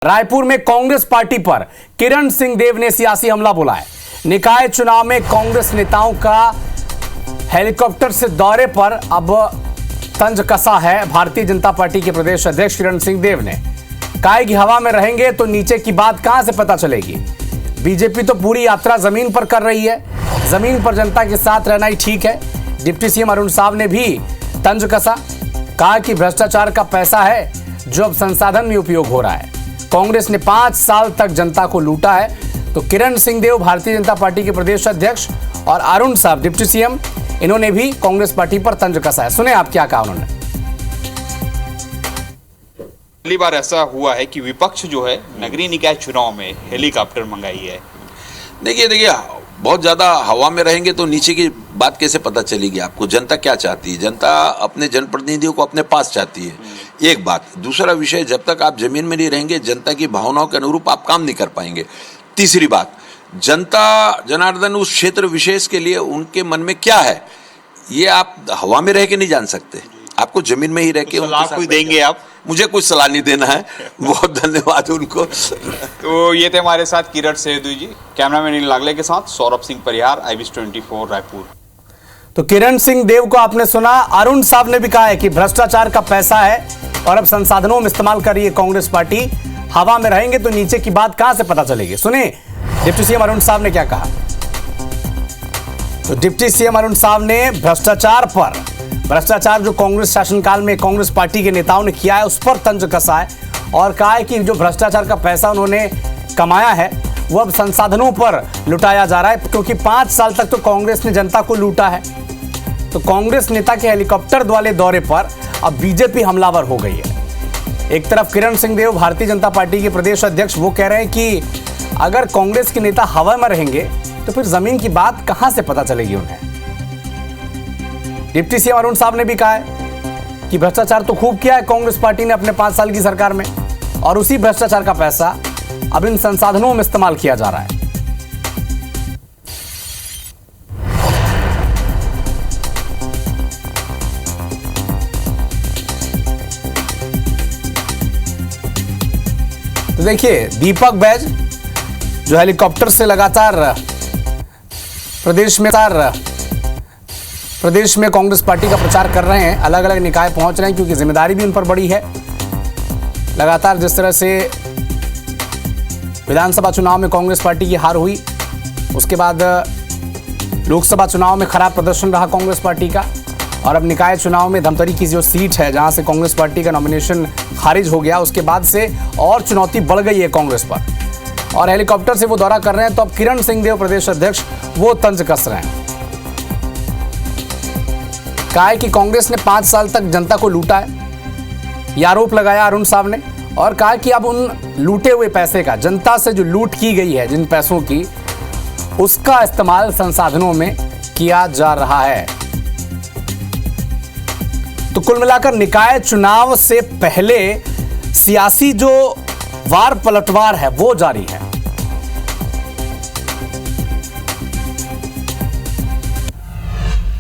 रायपुर में कांग्रेस पार्टी पर किरण सिंह देव ने सियासी हमला बोला है। निकाय चुनाव में कांग्रेस नेताओं का हेलीकॉप्टर से दौरे पर अब तंज कसा है भारतीय जनता पार्टी के प्रदेश अध्यक्ष किरण सिंह देव ने। कहा कि हवा में रहेंगे तो नीचे की बात कहां से पता चलेगी। बीजेपी तो पूरी यात्रा जमीन पर कर रही है, जमीन पर जनता के साथ रहना ही ठीक है। डिप्टी सीएम अरुण साव ने भी तंज कसा, कहा कि भ्रष्टाचार का पैसा है जो अब संसाधन में उपयोग हो रहा है। कांग्रेस ने 5 साल तक जनता को लूटा है। तो किरण सिंह देव भारतीय जनता पार्टी के प्रदेश अध्यक्ष और अरुण साव डिप्टी सीएम, इन्होंने भी कांग्रेस पार्टी पर तंज कसा है। सुने आप क्या कहा उन्होंने। पहली बार ऐसा हुआ है कि विपक्ष जो है नगरीय निकाय चुनाव में हेलीकॉप्टर मंगाई है। देखिए बहुत ज़्यादा हवा में रहेंगे तो नीचे की बात कैसे पता चलेगी आपको। जनता क्या चाहती है? जनता अपने जनप्रतिनिधियों को अपने पास चाहती है, एक बात। दूसरा विषय, जब तक आप जमीन में नहीं रहेंगे जनता की भावनाओं के अनुरूप आप काम नहीं कर पाएंगे। तीसरी बात, जनता जनार्दन उस क्षेत्र विशेष के लिए उनके मन में क्या है ये आप हवा में रह के नहीं जान सकते। आपको जमीन में ही रह के सलाह कोई देंगे आप? मुझे कुछ सलाह नहीं देना है। बहुत धन्यवाद उनको। तो ये थे हमारे साथ किरण सेहदू जी। कैमरामैन नील लागले के साथ सौरभ सिंह परिहार, IBC 24 रायपुर। तो किरण सिंह देव को आपने सुना। अरुण साव ने भी कहा है कि भ्रष्टाचार का पैसा है और अब संसाधनों में इस्तेमाल कर रही है कांग्रेस पार्टी। हवा में रहेंगे तो नीचे की बात कहां से पता चलेगी। सुने डिप्टी सीएम अरुण साव ने क्या कहा। तो डिप्टी सीएम अरुण साव ने भ्रष्टाचार जो कांग्रेस शासनकाल में कांग्रेस पार्टी के नेताओं ने किया है उस पर तंज कसा है और कहा है कि जो भ्रष्टाचार का पैसा उन्होंने कमाया है वो अब संसाधनों पर लुटाया जा रहा है, क्योंकि 5 साल तक तो कांग्रेस ने जनता को लूटा है। तो कांग्रेस नेता के हेलीकॉप्टर वाले दौरे पर अब बीजेपी हमलावर हो गई है। एक तरफ किरण सिंह देव भारतीय जनता पार्टी के प्रदेश अध्यक्ष, वो कह रहे हैं कि अगर कांग्रेस के नेता हवा में रहेंगे तो फिर जमीन की बात कहां से पता चलेगी उन्हें। डिप्टी सीएम अरुण साव ने भी कहा है कि भ्रष्टाचार तो खूब किया है कांग्रेस पार्टी ने अपने 5 साल की सरकार में, और उसी भ्रष्टाचार का पैसा अब इन संसाधनों में इस्तेमाल किया जा रहा है। तो देखिए दीपक बैज जो हेलीकॉप्टर से लगातार प्रदेश में कांग्रेस पार्टी का प्रचार कर रहे हैं, अलग अलग निकाय पहुंच रहे हैं, क्योंकि जिम्मेदारी भी उन पर बड़ी है। लगातार जिस तरह से विधानसभा चुनाव में कांग्रेस पार्टी की हार हुई, उसके बाद लोकसभा चुनाव में खराब प्रदर्शन रहा कांग्रेस पार्टी का, और अब निकाय चुनाव में धमतरी की जो सीट है जहां से कांग्रेस पार्टी का नॉमिनेशन खारिज हो गया, उसके बाद से और चुनौती बढ़ गई है कांग्रेस पर, और हेलीकॉप्टर से वो दौरा कर रहे हैं। तो अब किरण सिंह देव प्रदेश अध्यक्ष वो तंज कस रहे हैं। कहा है कि कांग्रेस ने 5 साल तक जनता को लूटा है, यह आरोप लगाया अरुण साव ने, और कहा कि अब उन लूटे हुए पैसे का, जनता से जो लूट की गई है जिन पैसों की, उसका इस्तेमाल संसाधनों में किया जा रहा है। तो कुल मिलाकर निकाय चुनाव से पहले सियासी जो वार पलटवार है वो जारी है।